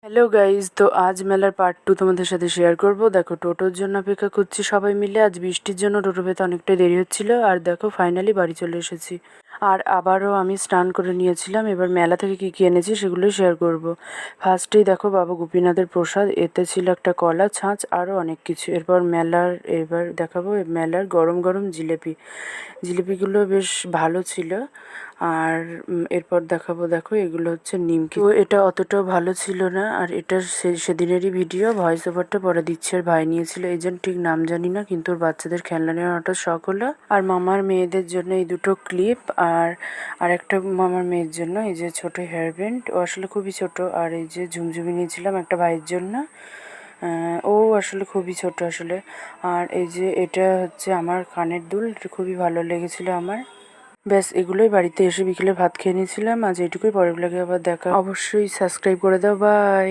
Hello guys, তো আজ মেলার পার্ট 2 তোমাদের সাথে শেয়ার করব। দেখো, টোটোর জন্য অপেক্ষা করছি সবাই মিলে। আজ বৃষ্টির জন্য টোটো পেতে অনেকটাই দেরি হচ্ছিল। আর দেখো, ফাইনালি বাড়ি চলে এসেছি। আর আবারও আমি স্নান করে নিয়েছিলাম। এবার মেলা থেকে কী কী এনেছি সেগুলোই শেয়ার করব। ফার্স্টেই দেখো, বাবা গোপীনাথের প্রসাদ, এতে ছিল একটা কলা, ছাঁচ, আরও অনেক কিছু। এবার দেখাবো মেলার গরম গরম জিলিপিগুলো বেশ ভালো ছিল। আর এরপর দেখাবো, দেখো এগুলো হচ্ছে নিমকি। তো এটা অতটাও ভালো ছিল না। আর এটা সেদিনেরই ভিডিও, ভয়েস ওভারটা পরে দিচ্ছে। আর ভাই নিয়েছিল, এই জন্য ঠিক নাম জানি না, কিন্তু ওর বাচ্চাদের খেলনা নেওয়ার হঠাৎ শখ হলো। আর মামার মেয়েদের জন্য এই দুটো ক্লিপ, আর একটা মামার মেয়ের জন্য এই যে ছোট হেয়ার ব্যান্ড, ও আসলে খুবই ছোট। আর এই যে ঝুমঝুমি নিয়েছিলাম একটা ভাইয়ের জন্য, ও আসলে খুবই ছোট আসলে। আর এই যে এটা হচ্ছে আমার কানের দুল, এটা খুবই ভালো লেগেছিলো আমার। ব্যাস এগুলোই, বাড়িতে এসে বিকেলে ভাত খেয়ে নিয়েছিলাম। আজ এইটুকুই, পরের ব্লগে আবার দেখা। অবশ্যই সাবস্ক্রাইব করে দাও, বাই।